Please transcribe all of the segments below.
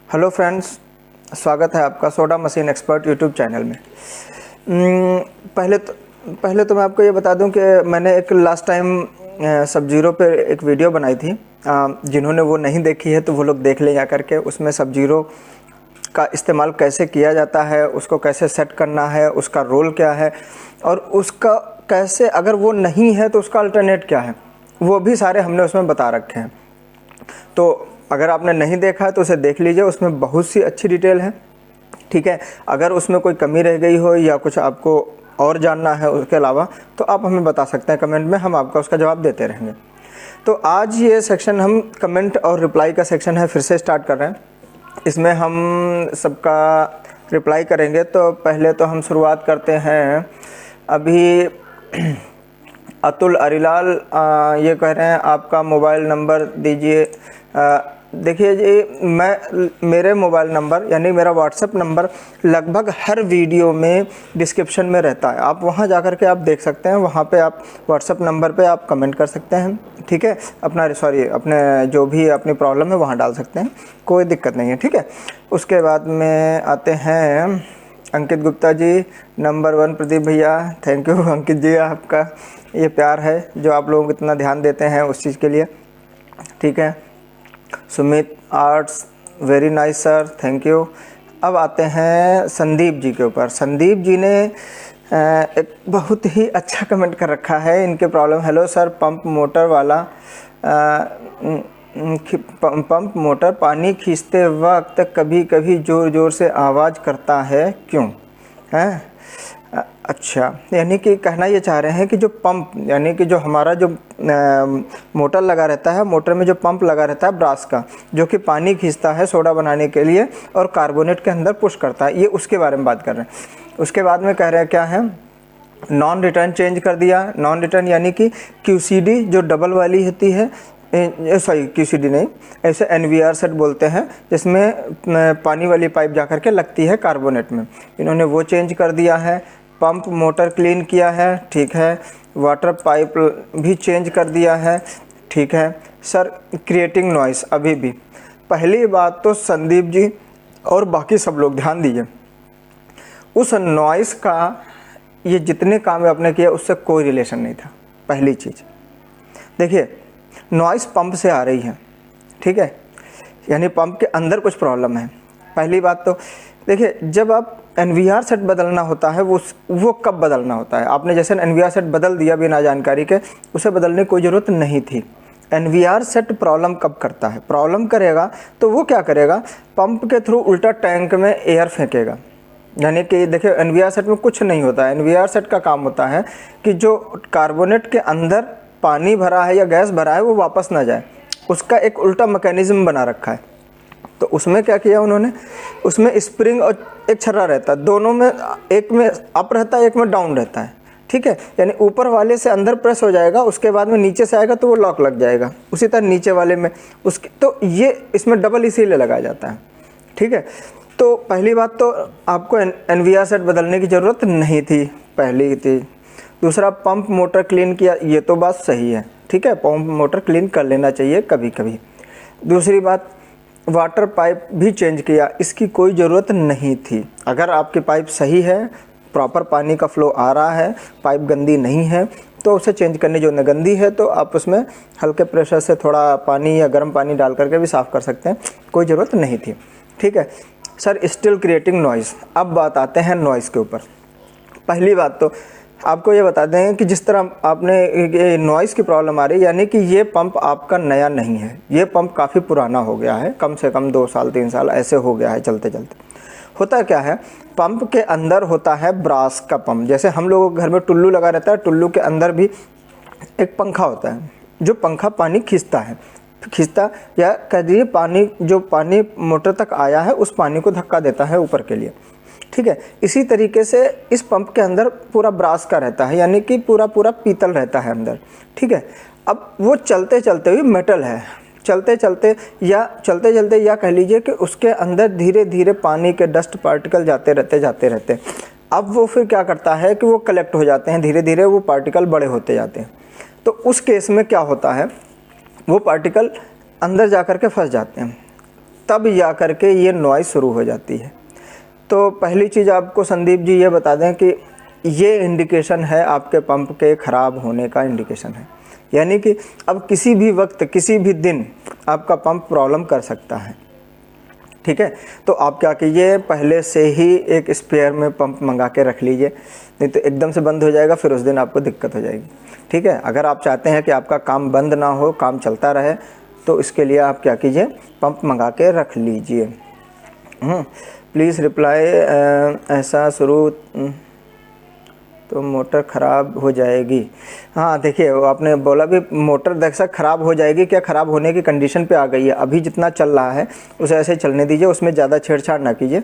Hello friends, स्वागत है आपका soda machine expert YouTube channel में। पहले तो मैं आपको ये बता दूं कि मैंने एक लास्ट टाइम सब जीरो पे एक वीडियो बनाई थी। जिन्होंने वो नहीं देखी है तो वो लोग देख ले जा करके। उसमें सब जीरो का इस्तेमाल कैसे किया जाता है, उसको कैसे सेट करना है, उसका रोल क्या है और उसका कैसे, अगर वो नहीं है तो उसका अल्टरनेट क्या है, वो भी सारे हमने उसमें बता रखे हैं। तो अगर आपने नहीं देखा है तो उसे देख लीजिए, उसमें बहुत सी अच्छी डिटेल है। ठीक है, अगर उसमें कोई कमी रह गई हो या कुछ आपको और जानना है उसके अलावा तो आप हमें बता सकते हैं कमेंट में, हम आपका उसका जवाब देते रहेंगे। तो आज ये सेक्शन हम कमेंट और रिप्लाई का सेक्शन है, फिर से स्टार्ट कर रहे हैं। इसमें हम सबका रिप्लाई करेंगे। तो पहले तो हम शुरुआत करते हैं। अभी अतुल अरिलाल ये कह रहे हैं आपका मोबाइल नंबर दीजिए। देखिए जी, मेरे मोबाइल नंबर यानी मेरा व्हाट्सएप नंबर लगभग हर वीडियो में डिस्क्रिप्शन में रहता है। आप वहां जाकर के आप देख सकते हैं, वहां पे आप व्हाट्सएप नंबर पे आप कमेंट कर सकते हैं। ठीक है, अपने जो भी अपनी प्रॉब्लम है वहां डाल सकते हैं, कोई दिक्कत नहीं है। ठीक है, उसके बाद में आते हैं अंकित गुप्ता जी, नंबर 1 प्रदीप भैया। थैंक यू अंकित जी, आपका ये प्यार है जो आप लोगों को इतना ध्यान देते हैं उस चीज़ के लिए। ठीक है, Sumit arts, very nice sir, thank you. अब आते हैं संदीप जी के ऊपर। संदीप जी ने एक बहुत ही अच्छा कमेंट कर रखा है। इनके problem, hello sir, pump motor पानी खींचते वक्त कभी कभी ज़ोर ज़ोर से आवाज़ करता है, क्यों है? अच्छा, यानी कि कहना ये चाह रहे हैं कि जो पंप यानी कि जो हमारा जो मोटर लगा रहता है, मोटर में जो पंप लगा रहता है ब्रास का, जो कि पानी खींचता है सोडा बनाने के लिए और कार्बोनेट के अंदर पुश करता है, ये उसके बारे में बात कर रहे हैं। उसके बाद में कह रहे हैं क्या है, नॉन रिटर्न चेंज कर दिया। नॉन रिटर्न यानी कि QCD जो डबल वाली होती है, QCD नहीं, ऐसे NVR सेट बोलते हैं, जिसमें पानी वाली पाइप जा कर के लगती है कार्बोनेट में, इन्होंने वो चेंज कर दिया है। पंप मोटर क्लीन किया है, ठीक है। वाटर पाइप भी चेंज कर दिया है, ठीक है। सर क्रिएटिंग नॉइस, अभी भी पहली बात तो संदीप जी और बाकी सब लोग ध्यान दीजिए, उस नॉइस का ये जितने काम आपने किया उससे कोई रिलेशन नहीं था। पहली चीज़ देखिए, नॉइस पंप से आ रही है, ठीक है, यानी पंप के अंदर कुछ प्रॉब्लम है। पहली बात तो देखिए, जब आप NVR सेट बदलना होता है वो कब बदलना होता है? आपने जैसे NVR सेट बदल दिया बिना जानकारी के, उसे बदलने की कोई ज़रूरत नहीं थी। NVR सेट प्रॉब्लम कब करता है? प्रॉब्लम करेगा तो वो क्या करेगा, पंप के थ्रू उल्टा टैंक में एयर फेंकेगा। यानी कि देखिए, NVR सेट में कुछ नहीं होता है। NVR सेट का काम होता है कि जो कार्बोनेट के अंदर पानी भरा है या गैस भरा है वो वापस ना जाए, उसका एक उल्टा मैकेनिज्म बना रखा है। तो उसमें क्या किया उन्होंने, उसमें स्प्रिंग और एक छर्रा रहता है, दोनों में, एक में अप रहता है, एक में डाउन रहता है, ठीक है। यानी ऊपर वाले से अंदर प्रेस हो जाएगा, उसके बाद में नीचे से आएगा तो वो लॉक लग जाएगा, उसी तरह नीचे वाले में उसके, तो ये इसमें डबल इसीलिए लगाया जाता है, ठीक है। तो पहली बात तो आपको NVR सेट बदलने की ज़रूरत नहीं थी, पहली थी। दूसरा, पंप मोटर क्लीन किया, ये तो बात सही है, ठीक है, पंप मोटर क्लीन कर लेना चाहिए कभी कभी। दूसरी बात, वाटर पाइप भी चेंज किया, इसकी कोई ज़रूरत नहीं थी। अगर आपकी पाइप सही है, प्रॉपर पानी का फ्लो आ रहा है, पाइप गंदी नहीं है, तो उसे चेंज करने जो गंदी है तो आप उसमें हल्के प्रेशर से थोड़ा पानी या गर्म पानी डाल करके भी साफ़ कर सकते हैं, कोई ज़रूरत नहीं थी, ठीक है। सर स्टिल क्रिएटिंग नॉइज़, अब बात आते हैं नॉइज़ के ऊपर। पहली बात तो आपको ये बता दें कि जिस तरह आपने नॉइज़ की प्रॉब्लम आ रही है, यानी कि ये पंप आपका नया नहीं है, ये पंप काफ़ी पुराना हो गया है, कम से कम 2 साल 3 साल ऐसे हो गया है चलते चलते। होता क्या है, पंप के अंदर होता है ब्रास का पंप, जैसे हम लोगों के घर में टुल्लू लगा रहता है, टुल्लू के अंदर भी एक पंखा होता है, जो पंखा पानी खींचता या कह दीजिए पानी, जो पानी मोटर तक आया है उस पानी को धक्का देता है ऊपर के लिए, ठीक है। इसी तरीके से इस पंप के अंदर पूरा ब्रास का रहता है, यानी कि पूरा पीतल रहता है अंदर, ठीक है। अब वो चलते चलते हुए मेटल है, चलते चलते या कह लीजिए कि उसके अंदर धीरे धीरे पानी के डस्ट पार्टिकल जाते रहते। अब वो फिर क्या करता है कि वो कलेक्ट हो जाते हैं, धीरे धीरे वो पार्टिकल बड़े होते जाते हैं। तो उस केस में क्या होता है, वो पार्टिकल अंदर जा कर के फंस जाते हैं। तब जा कर के ये नॉइज़ शुरू हो जाती है। तो पहली चीज़ आपको संदीप जी ये बता दें कि ये इंडिकेशन है आपके पंप के ख़राब होने का इंडिकेशन है, यानी कि अब किसी भी वक्त किसी भी दिन आपका पंप प्रॉब्लम कर सकता है। ठीक है, तो आप क्या कीजिए, पहले से ही एक स्पेयर में पंप मंगा के रख लीजिए, नहीं तो एकदम से बंद हो जाएगा, फिर उस दिन आपको दिक्कत हो जाएगी। ठीक है, अगर आप चाहते हैं कि आपका काम बंद ना हो, काम चलता रहे, तो इसके लिए आप क्या कीजिए, पंप मंगा के रख लीजिए। प्लीज़ रिप्लाई ऐसा शुरू तो मोटर ख़राब हो जाएगी। हाँ देखिए, वो आपने बोला भी मोटर दरअसल ख़राब हो जाएगी, क्या ख़राब होने की कंडीशन पे आ गई है। अभी जितना चल रहा है उसे ऐसे चलने दीजिए, उसमें ज़्यादा छेड़छाड़ ना कीजिए।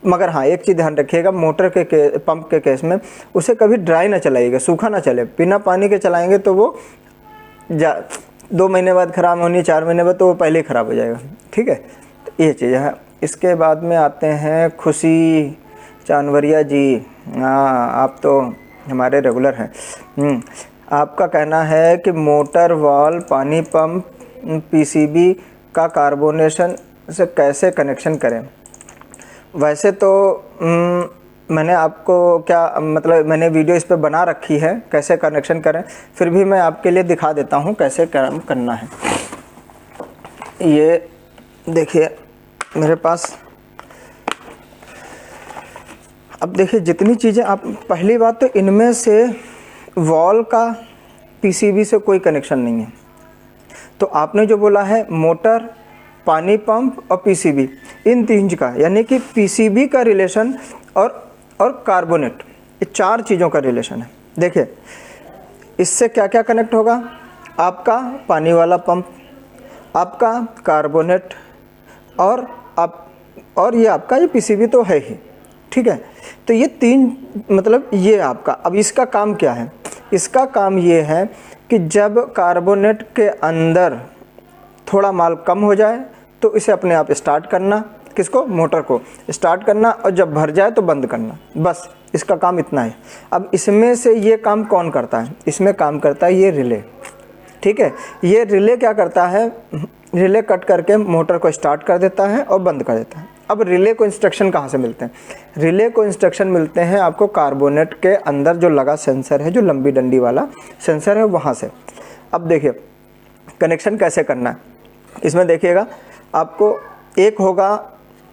मगर हाँ, एक चीज़ ध्यान रखिएगा, मोटर के पंप के केस में उसे कभी ड्राई ना चलाइएगा, सूखा ना चले। बिना पानी के चलाएँगे तो वो 2 महीने बाद ख़राब होनी, 4 महीने बाद तो वो पहले ही ख़राब हो जाएगा। ठीक है, तो ये चीज़ है। इसके बाद में आते हैं खुशी चानवरिया जी। हाँ, आप तो हमारे रेगुलर हैं। आपका कहना है कि मोटर वाल्व पानी पंप पीसीबी का कार्बोनेशन से कैसे कनेक्शन करें। वैसे तो मैंने आपको क्या मतलब मैंने वीडियो इस पे बना रखी है कैसे कनेक्शन करें, फिर भी मैं आपके लिए दिखा देता हूँ कैसे काम करना है। ये देखिए मेरे पास, अब देखिए जितनी चीज़ें आप, पहली बात तो इनमें से वॉल का पीसीबी से कोई कनेक्शन नहीं है। तो आपने जो बोला है मोटर, पानी पंप और पीसीबी, इन 3 का, यानी कि पीसीबी का रिलेशन और कार्बोनेट, ये 4 चीज़ों का रिलेशन है। देखिए इससे क्या क्या कनेक्ट होगा, आपका पानी वाला पंप, आपका कार्बोनेट और ये आपका ये पीसीबी तो है ही। ठीक है, तो ये 3 मतलब ये आपका, अब इसका काम क्या है, इसका काम ये है कि जब कार्बोनेट के अंदर थोड़ा माल कम हो जाए तो इसे अपने आप स्टार्ट करना, किसको, मोटर को स्टार्ट करना, और जब भर जाए तो बंद करना, बस इसका काम इतना है। अब इसमें से ये काम कौन करता है, इसमें काम करता है ये रिले। ठीक है, ये रिले क्या करता है, रिले कट करके मोटर को स्टार्ट कर देता है और बंद कर देता है। अब रिले को इंस्ट्रक्शन कहाँ से मिलते हैं, रिले को इंस्ट्रक्शन मिलते हैं आपको कार्बोनेट के अंदर जो लगा सेंसर है, जो लंबी डंडी वाला सेंसर है, वहाँ से। अब देखिए कनेक्शन कैसे करना है, इसमें देखिएगा आपको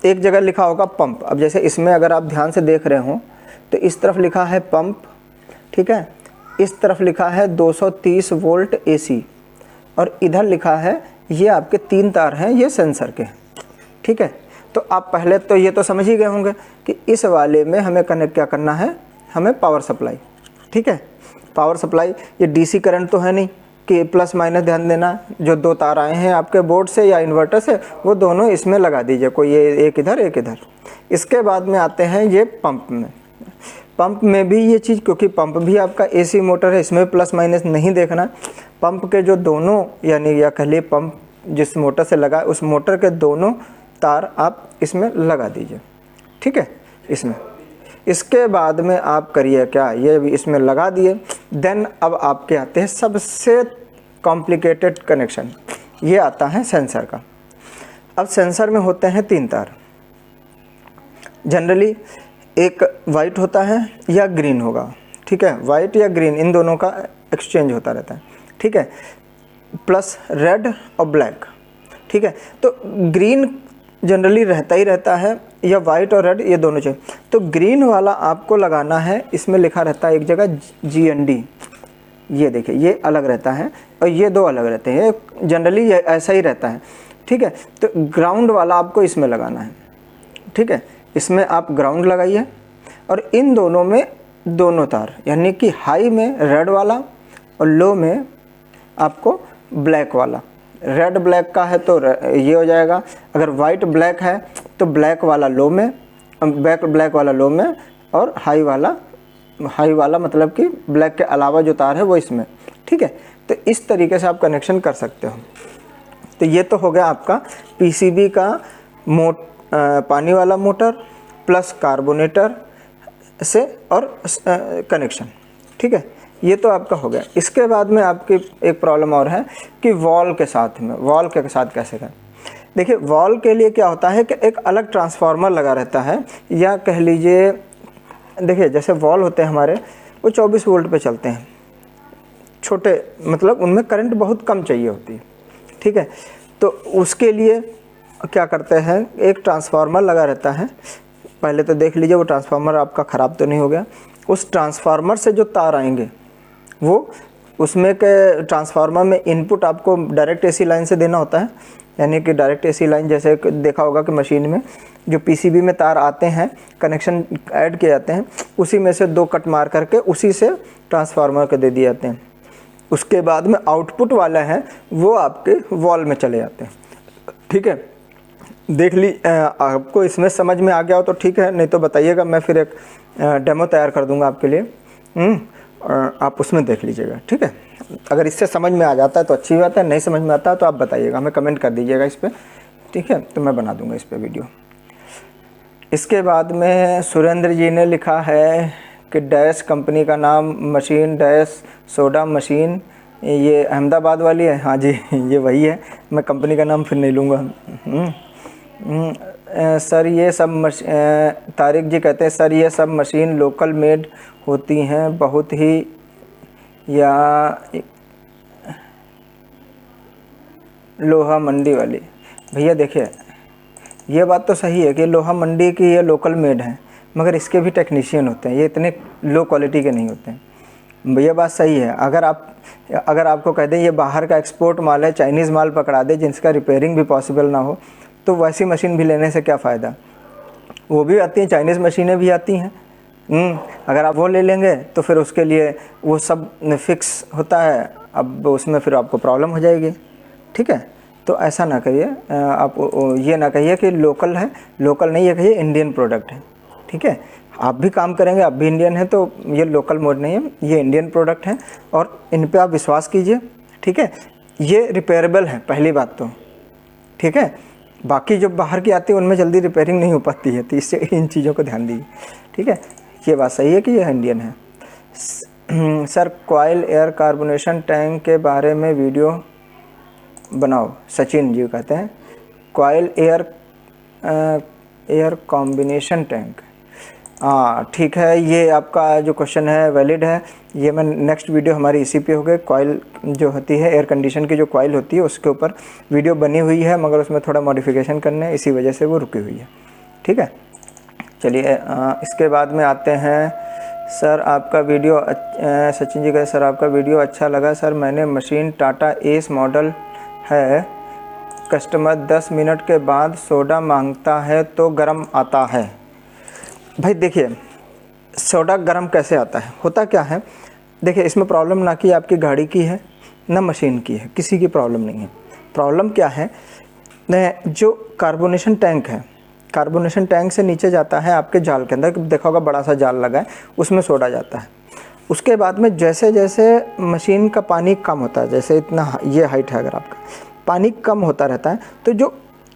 एक जगह लिखा होगा पंप। अब जैसे इसमें अगर आप ध्यान से देख रहे हो तो इस तरफ लिखा है पंप, ठीक है, इस तरफ लिखा है 230 वोल्ट एसी, और इधर लिखा है, ये आपके 3 तार हैं, ये सेंसर के। ठीक है, तो आप पहले तो ये तो समझ ही गए होंगे कि इस वाले में हमें कनेक्ट क्या करना है, हमें पावर सप्लाई। ठीक है, पावर सप्लाई, ये डीसी करंट तो है नहीं कि प्लस माइनस, ध्यान देना, जो 2 तार आए हैं आपके बोर्ड से या इन्वर्टर से, वो दोनों इसमें लगा दीजिए, कोई ये एक इधर एक इधर। इसके बाद में आते हैं ये पंप में। पंप में भी ये चीज़, क्योंकि पंप भी आपका एसी मोटर है, इसमें प्लस माइनस नहीं देखना। पंप के जो दोनों, यानी या कह लिए पंप जिस मोटर से लगा, उस मोटर के दोनों तार आप इसमें लगा दीजिए। ठीक है, इसमें, इसके बाद में आप करिए क्या, ये भी इसमें लगा दिए। देन अब आपके आते हैं सबसे कॉम्प्लिकेटेड कनेक्शन, ये आता है सेंसर का। अब सेंसर में होते हैं 3 तार, जनरली एक वाइट होता है या ग्रीन होगा। ठीक है, वाइट या ग्रीन, इन दोनों का एक्सचेंज होता रहता है। ठीक है, प्लस रेड और ब्लैक। ठीक है, तो ग्रीन जनरली रहता ही रहता है, या वाइट और रेड, ये दोनों चाहिए। तो ग्रीन वाला आपको लगाना है, इसमें लिखा रहता है एक जगह GND, ये देखिए ये अलग रहता है और ये 2 अलग रहते हैं, जनरली ये ऐसा ही रहता है। ठीक है, तो ग्राउंड वाला आपको इसमें लगाना है। ठीक है, इसमें आप ग्राउंड लगाइए, और इन दोनों में दोनों तार, यानी कि हाई में रेड वाला और लो में आपको ब्लैक वाला। रेड ब्लैक का है तो ये हो जाएगा, अगर वाइट ब्लैक है तो ब्लैक वाला लो में, ब्लैक वाला लो में, और हाई वाला मतलब कि ब्लैक के अलावा जो तार है वो इसमें। ठीक है, तो इस तरीके से आप कनेक्शन कर सकते हो। तो ये तो हो गया आपका पीसीबी का पानी वाला मोटर प्लस कार्बोनेटर से और कनेक्शन। ठीक है, ये तो आपका हो गया। इसके बाद में आपकी एक प्रॉब्लम और है कि वॉल के साथ में, वॉल के साथ कैसे करें। देखिए वॉल्व के लिए क्या होता है कि एक अलग ट्रांसफार्मर लगा रहता है, या कह लीजिए देखिए जैसे वॉल्व होते हैं हमारे वो 24 वोल्ट पे चलते हैं, छोटे मतलब उनमें करंट बहुत कम चाहिए होती है, ठीक है। तो उसके लिए क्या करते हैं, एक ट्रांसफार्मर लगा रहता है। पहले तो देख लीजिए वो ट्रांसफार्मर आपका ख़राब तो नहीं हो गया। उस ट्रांसफार्मर से जो तार आएंगे वो उसमें के ट्रांसफार्मर में इनपुट आपको डायरेक्ट एसी लाइन से देना होता है, यानी कि डायरेक्ट एसी लाइन जैसे देखा होगा कि मशीन में जो पीसीबी में तार आते हैं, कनेक्शन ऐड किए जाते हैं, उसी में से 2 कट मार करके उसी से ट्रांसफार्मर को दे दिए जाते हैं। उसके बाद में आउटपुट वाला है वो आपके वॉल में चले जाते हैं, ठीक है। देख ली आपको इसमें समझ में आ गया हो तो ठीक है, नहीं तो बताइएगा, मैं फिर एक डेमो तैयार कर दूंगा आपके लिए, आप उसमें देख लीजिएगा, ठीक है। अगर इससे समझ में आ जाता है तो अच्छी बात है, नहीं समझ में आता है तो आप बताइएगा, हमें कमेंट कर दीजिएगा इस पर, ठीक है, तो मैं बना दूंगा इस पर वीडियो। इसके बाद में सुरेंद्र जी ने लिखा है कि डैश कंपनी का नाम मशीन डैश सोडा मशीन, ये अहमदाबाद वाली है। हाँ जी ये वही है, मैं कंपनी का नाम फिर नहीं लूँगा। सर ये सब तारिक जी कहते हैं सर ये सब मशीन लोकल मेड होती हैं बहुत ही, या लोहा मंडी वाली। भैया देखिए ये बात तो सही है कि लोहा मंडी की ये लोकल मेड है, मगर इसके भी टेक्नीशियन होते हैं, ये इतने लो क्वालिटी के नहीं होते हैं। भैया बात सही है, अगर आपको कह दें ये बाहर का एक्सपोर्ट माल है, चाइनीज़ माल पकड़ा दे जिसका रिपेयरिंग भी पॉसिबल ना हो, तो वैसी मशीन भी लेने से क्या फ़ायदा। वो भी आती हैं, चाइनीज़ मशीनें भी आती हैं, अगर आप वो ले लेंगे तो फिर उसके लिए वो सब फिक्स होता है, अब उसमें फिर आपको प्रॉब्लम हो जाएगी, ठीक है। तो ऐसा ना करिए, आप ये ना कहिए कि लोकल है, लोकल नहीं है, कहिए इंडियन प्रोडक्ट है, ठीक है। आप भी काम करेंगे, आप भी इंडियन हैं, तो ये लोकल मोड नहीं है, ये इंडियन प्रोडक्ट है और इन पे आप विश्वास कीजिए, ठीक है। ये रिपेयरेबल है पहली बात तो, ठीक है। बाकी जो बाहर की आती है उनमें जल्दी रिपेयरिंग नहीं हो पाती है, तो इससे इन चीज़ों को ध्यान दीजिए, ठीक है। ये बात सही है कि ये इंडियन है। Sir coil air carbonation tank के बारे में वीडियो बनाओ, सचिन जी कहते हैं। कॉइल एयर कॉम्बिनेशन टैंक, हाँ ठीक है, ये आपका जो क्वेश्चन है वैलिड है। ये मैं नेक्स्ट वीडियो हमारी इसी पे होगी, कॉइल जो होती है एयर कंडीशन की जो कॉइल होती है उसके ऊपर वीडियो बनी हुई है, मगर उसमें थोड़ा मॉडिफिकेशन करने इसी वजह से वो रुकी हुई है, ठीक है। चलिए इसके बाद में आते हैं। सर आपका वीडियो सचिन जी कहते सर आपका वीडियो अच्छा लगा सर, मैंने मशीन टाटा एस मॉडल है, कस्टमर 10 मिनट के बाद सोडा मांगता है तो गर्म आता है। भाई देखिए सोडा गर्म कैसे आता है, होता क्या है, देखिए इसमें प्रॉब्लम ना कि आपकी गाड़ी की है ना मशीन की है, किसी की प्रॉब्लम नहीं है। प्रॉब्लम क्या है, जो कार्बोनेशन टैंक है, कार्बोनेशन टैंक से नीचे जाता है आपके जाल के अंदर, देखा होगा बड़ा सा जाल लगा है, उसमें सोडा जाता है। उसके बाद में जैसे जैसे मशीन का पानी कम होता है, जैसे इतना ये हाइट है अगर आपका, पानी कम होता रहता है, तो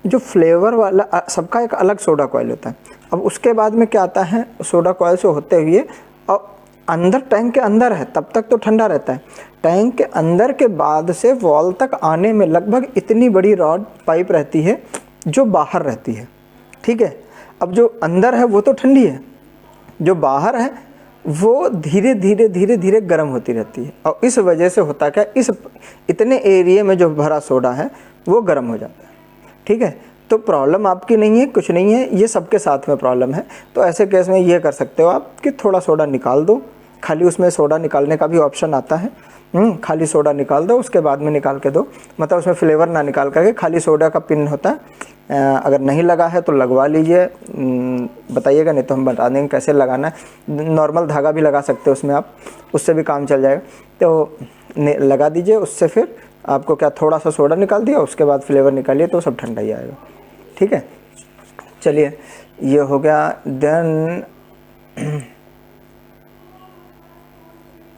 जो फ्लेवर वाला सबका एक अलग सोडा कॉइल होता है। अब उसके बाद में क्या आता है, सोडा कॉइल से होते हुए और अंदर टैंक के अंदर है तब तक तो ठंडा रहता है, टैंक के अंदर के बाद से वॉल तक आने में लगभग इतनी बड़ी रॉड पाइप रहती है जो बाहर रहती है, ठीक है। अब जो अंदर है वो तो ठंडी है, जो बाहर है वो धीरे धीरे धीरे धीरे गर्म होती रहती है, और इस वजह से होता क्या, इस इतने एरिया में जो भरा सोडा है वो गर्म हो जाता है, ठीक है। तो प्रॉब्लम आपकी नहीं है, कुछ नहीं है, ये सबके साथ में प्रॉब्लम है। तो ऐसे केस में ये कर सकते हो आप कि थोड़ा सोडा निकाल दो, खाली उसमें सोडा निकालने का भी ऑप्शन आता है, खाली सोडा निकाल दो, उसके बाद में निकाल के दो, मतलब उसमें फ्लेवर ना निकाल करके खाली सोडा का पिन होता है। अगर नहीं लगा है तो लगवा लीजिए, बताइएगा, नहीं तो हम बता देंगे कैसे लगाना है। नॉर्मल धागा भी लगा सकते हो उसमें आप, उससे भी काम चल जाएगा। तो लगा दीजिए, उससे फिर आपको क्या थोड़ा सा सोडा निकाल दिया, उसके बाद फ्लेवर निकालिए तो सब ठंडा ही आएगा, ठीक है। चलिए ये हो गया। देन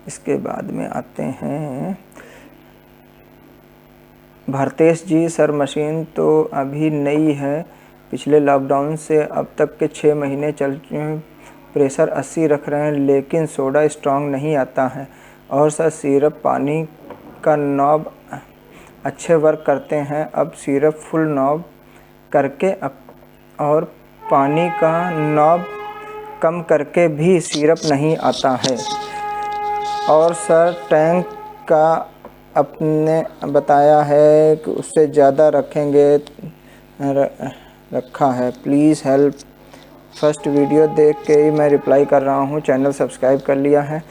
इसके बाद में आते हैं भारतेश जी। सर मशीन तो अभी नई है, पिछले लॉकडाउन से अब तक के 6 महीने चल चुके हैं, प्रेशर 80 रख रहे हैं लेकिन सोडा स्ट्रॉन्ग नहीं आता है, और सर सिरप पानी का नॉब अच्छे वर्क करते हैं। अब सिर्फ फुल नॉब करके और पानी का नॉब कम करके भी सिरप नहीं आता है। और सर टैंक का आपने बताया है कि उससे ज़्यादा रखा है। Please help. फर्स्ट वीडियो देख के ही मैं रिप्लाई कर रहा हूँ। चैनल सब्सक्राइब कर लिया है।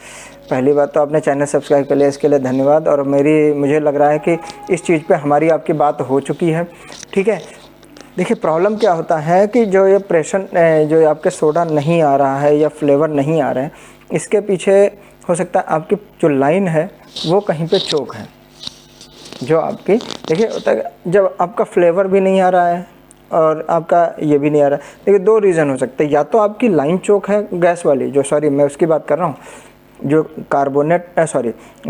पहली बात तो आपने चैनल सब्सक्राइब कर लिया, इसके लिए धन्यवाद। और मुझे लग रहा है कि इस चीज़ पे हमारी आपकी बात हो चुकी है। ठीक है, देखिए प्रॉब्लम क्या होता है कि जो ये प्रेशर जो आपके सोडा नहीं आ रहा है या फ्लेवर नहीं आ रहे हैं, इसके पीछे हो सकता है आपकी जो लाइन है वो कहीं पे चोक है। जो आपकी देखिए होता है जब आपका फ्लेवर भी नहीं आ रहा है और आपका ये भी नहीं आ रहा है, देखिए दो रीज़न हो सकते हैं। या तो आपकी लाइन चोक है गैस वाली, जो सॉरी मैं उसकी बात कर रहा हूँ, जो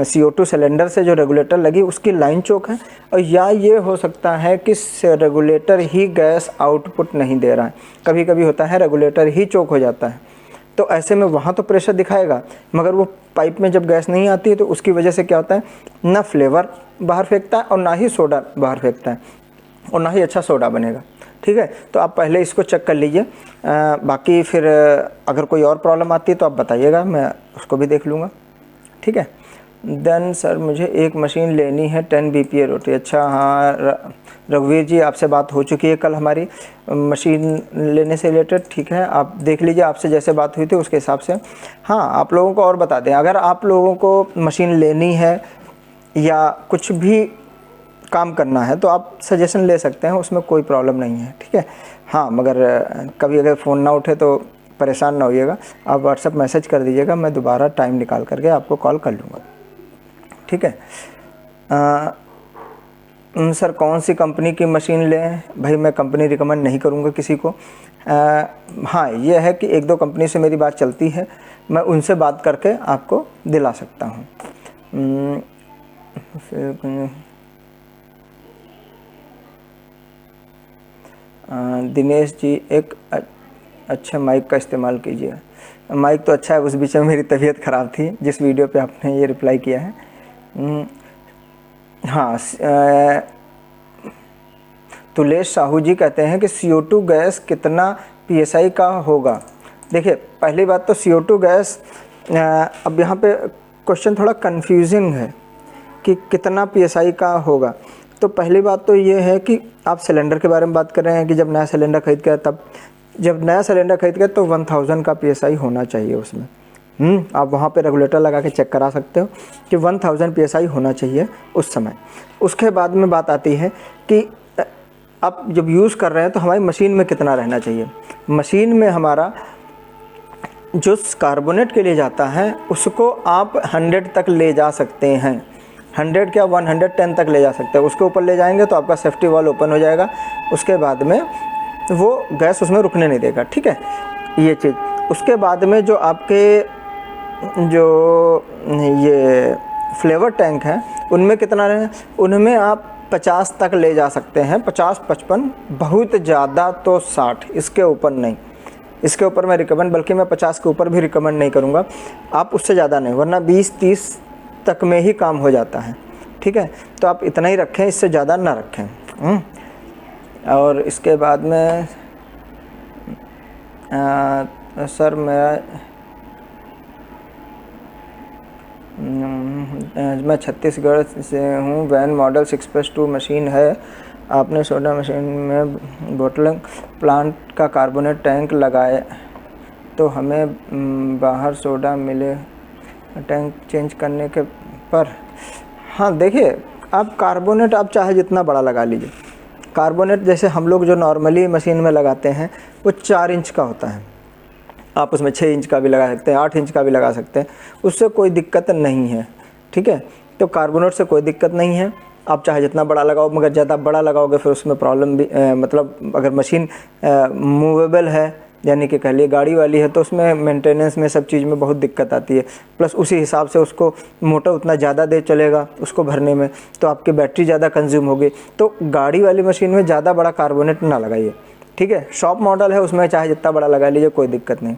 CO2 सिलेंडर से जो रेगुलेटर लगी उसकी लाइन चोक है। और या ये हो सकता है कि रेगुलेटर ही गैस आउटपुट नहीं दे रहा है। कभी कभी होता है रेगुलेटर ही चोक हो जाता है, तो ऐसे में वहाँ तो प्रेशर दिखाएगा, मगर वो पाइप में जब गैस नहीं आती है तो उसकी वजह से क्या होता है, ना फ्लेवर बाहर फेंकता है और ना ही सोडा बाहर फेंकता है और ना ही अच्छा सोडा बनेगा। ठीक है, तो आप पहले इसको चेक कर लीजिए। बाकी फिर अगर कोई और प्रॉब्लम आती है तो आप बताइएगा, मैं उसको भी देख लूँगा। ठीक है। देन सर मुझे एक मशीन लेनी है 10 BPA रोटी। अच्छा हाँ रघुवीर जी, आपसे बात हो चुकी है कल हमारी मशीन लेने से रिलेटेड। ठीक है, आप देख लीजिए, आपसे जैसे बात हुई थी उसके हिसाब से। हाँ, आप लोगों को और बता दें, अगर आप लोगों को मशीन लेनी है या कुछ भी काम करना है तो आप सजेशन ले सकते हैं, उसमें कोई प्रॉब्लम नहीं है। ठीक है, हाँ मगर कभी अगर फ़ोन ना उठे तो परेशान ना होइएगा, आप व्हाट्सएप मैसेज कर दीजिएगा, मैं दोबारा टाइम निकाल करके आपको कॉल कर लूँगा। ठीक है। सर कौन सी कंपनी की मशीन लें? भाई मैं कंपनी रिकमेंड नहीं करूँगा किसी को। हाँ ये है कि एक दो कंपनी से मेरी बात चलती है, मैं उनसे बात करके आपको दिला सकता हूँ। दिनेश जी, एक अच्छा माइक का इस्तेमाल कीजिए। माइक तो अच्छा है, उस बीच में मेरी तबीयत ख़राब थी जिस वीडियो पे आपने ये रिप्लाई किया है। हाँ, तुलेश साहू जी कहते हैं कि CO2 गैस कितना PSI का होगा? देखिए पहली बात तो CO2 गैस, अब यहाँ पे क्वेश्चन थोड़ा कंफ्यूजिंग है कि कितना PSI का होगा। तो पहली बात तो ये है कि आप सिलेंडर के बारे में बात कर रहे हैं कि जब नया सिलेंडर खरीद के, तब जब नया सिलेंडर खरीद के तो 1000 का PSI होना चाहिए उसमें। आप वहाँ पे रेगुलेटर लगा के चेक करा सकते हो कि 1000 PSI होना चाहिए उस समय। उसके बाद में बात आती है कि आप जब यूज़ कर रहे हैं तो हमारी मशीन में कितना रहना चाहिए। मशीन में हमारा जो कार्बोनेट के लिए जाता है उसको आप 100 तक ले जा सकते हैं, 100 क्या 110 तक ले जा सकते हैं। उसके ऊपर ले जाएंगे तो आपका सेफ्टी वाल्व ओपन हो जाएगा, उसके बाद में वो गैस उसमें रुकने नहीं देगा। ठीक है, ये चीज़। उसके बाद में जो आपके जो ये फ्लेवर टैंक हैं उनमें कितना रहे, उनमें आप 50 तक ले जा सकते हैं, 50-55, बहुत ज़्यादा तो 60, इसके ऊपर नहीं। इसके ऊपर मैं रिकमेंड, बल्कि मैं 50 के ऊपर भी रिकमेंड नहीं करूँगा, आप उससे ज़्यादा नहीं, वरना 20-30 तक में ही काम हो जाता है। ठीक है, तो आप इतना ही रखें, इससे ज़्यादा ना रखें। और इसके बाद में सर मैं छत्तीसगढ़ से हूँ। वैन मॉडल 6+2 मशीन है। आपने सोडा मशीन में बोटलिंग प्लांट का कार्बोनेट टैंक लगाए तो हमें बाहर सोडा मिले टैंक चेंज करने के पर। हाँ देखिए, आप कार्बोनेट आप चाहे जितना बड़ा लगा लीजिए। कार्बोनेट जैसे हम लोग जो नॉर्मली मशीन में लगाते हैं वो 4 इंच का होता है, आप उसमें 6 इंच का भी लगा सकते हैं, 8 इंच का भी लगा सकते हैं, उससे कोई दिक्कत नहीं है। ठीक है, तो कार्बोनेट से कोई दिक्कत नहीं है, आप चाहे जितना बड़ा लगाओ, मगर ज़्यादा बड़ा लगाओगे फिर उसमें प्रॉब्लम भी मतलब अगर मशीन मूवेबल है, यानी कि कह लिए गाड़ी वाली है, तो उसमें मेंटेनेंस में सब चीज़ में बहुत दिक्कत आती है। प्लस उसी हिसाब से उसको मोटर उतना ज़्यादा दे चलेगा उसको भरने में, तो आपकी बैटरी ज़्यादा कंज्यूम होगी। तो गाड़ी वाली मशीन में ज़्यादा बड़ा कार्बोनेट ना लगाइए। ठीक है, शॉप मॉडल है उसमें चाहे जितना बड़ा लगा लीजिए, कोई दिक्कत नहीं।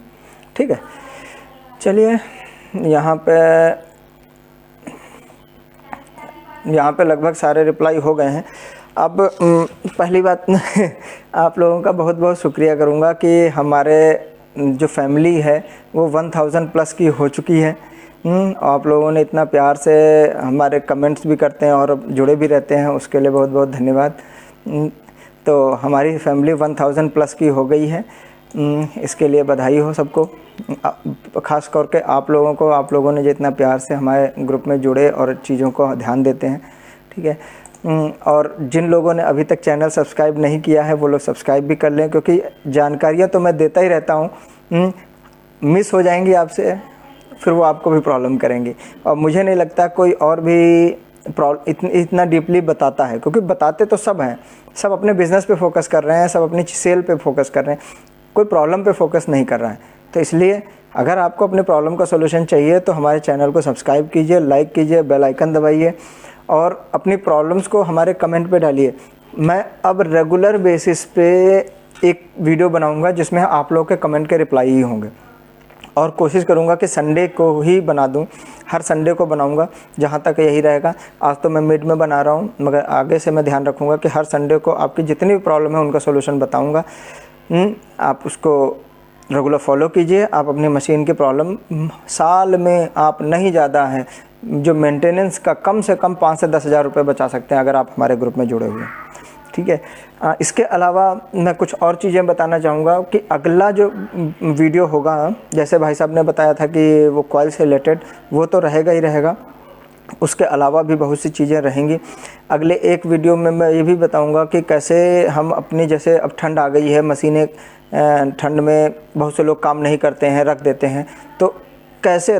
ठीक है, चलिए यहाँ पे यहाँ पे लगभग सारे रिप्लाई हो गए हैं। अब पहली बात आप लोगों का बहुत बहुत शुक्रिया करूँगा कि हमारे जो फैमिली है वो 1000 प्लस की हो चुकी है। आप लोगों ने इतना प्यार से हमारे कमेंट्स भी करते हैं और जुड़े भी रहते हैं, उसके लिए बहुत बहुत धन्यवाद। तो हमारी फैमिली 1000 प्लस की हो गई है, इसके लिए बधाई हो सबको, ख़ास करके आप लोगों को। आप लोगों ने जितना प्यार से हमारे ग्रुप में जुड़े और चीज़ों को ध्यान देते हैं, ठीक है। और जिन लोगों ने अभी तक चैनल सब्सक्राइब नहीं किया है वो लोग सब्सक्राइब भी कर लें, क्योंकि जानकारियाँ तो मैं देता ही रहता हूँ, मिस हो जाएंगी आपसे फिर वो आपको भी प्रॉब्लम करेंगी। और मुझे नहीं लगता कोई और भी इतना डीपली बताता है, क्योंकि बताते तो सब हैं, सब अपने बिज़नेस पे फोकस कर रहे हैं, सब अपनी सेल पे फोकस कर रहे हैं, कोई प्रॉब्लम पे फोकस नहीं कर रहा है। तो इसलिए अगर आपको अपने प्रॉब्लम का सोल्यूशन चाहिए तो हमारे चैनल को सब्सक्राइब कीजिए, लाइक कीजिए, बेल आइकन दबाइए और अपनी प्रॉब्लम्स को हमारे कमेंट पे डालिए। मैं अब रेगुलर बेसिस पे एक वीडियो बनाऊंगा जिसमें आप लोगों के कमेंट के रिप्लाई ही होंगे, और कोशिश करूंगा कि संडे को ही बना दूं, हर संडे को बनाऊंगा, जहां तक यही रहेगा। आज तो मैं मिड में बना रहा हूं, मगर आगे से मैं ध्यान रखूंगा कि हर संडे को आपकी जितनी भी प्रॉब्लम है उनका सोल्यूशन बताऊंगा। आप उसको रेगुलर फॉलो कीजिए। आप अपनी मशीन की प्रॉब्लम साल में आप नहीं ज़्यादा है जो मेंटेनेंस का कम से कम 5 से 10 हज़ार रुपये बचा सकते हैं अगर आप हमारे ग्रुप में जुड़े हुए हैं, ठीक है। इसके अलावा मैं कुछ और चीज़ें बताना चाहूँगा कि अगला जो वीडियो होगा, जैसे भाई साहब ने बताया था कि वो कॉइल से रिलेटेड, वो तो रहेगा ही रहेगा। उसके अलावा भी बहुत सी चीज़ें रहेंगी। अगले एक वीडियो में मैं ये भी बताऊंगा कि कैसे हम अपनी, जैसे अब ठंड आ गई है, मशीनें ठंड में बहुत से लोग काम नहीं करते हैं, रख देते हैं, तो कैसे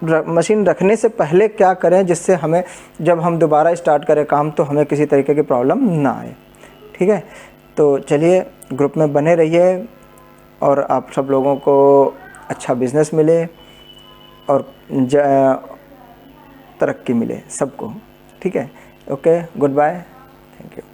मशीन रखने से पहले क्या करें जिससे हमें जब हम दोबारा स्टार्ट करें काम तो हमें किसी तरीके की प्रॉब्लम ना आए, ठीक है। तो चलिए ग्रुप में बने रहिए और आप सब लोगों को अच्छा बिज़नेस मिले और तरक्की मिले सबको, ठीक है। Okay, good bye, thank you.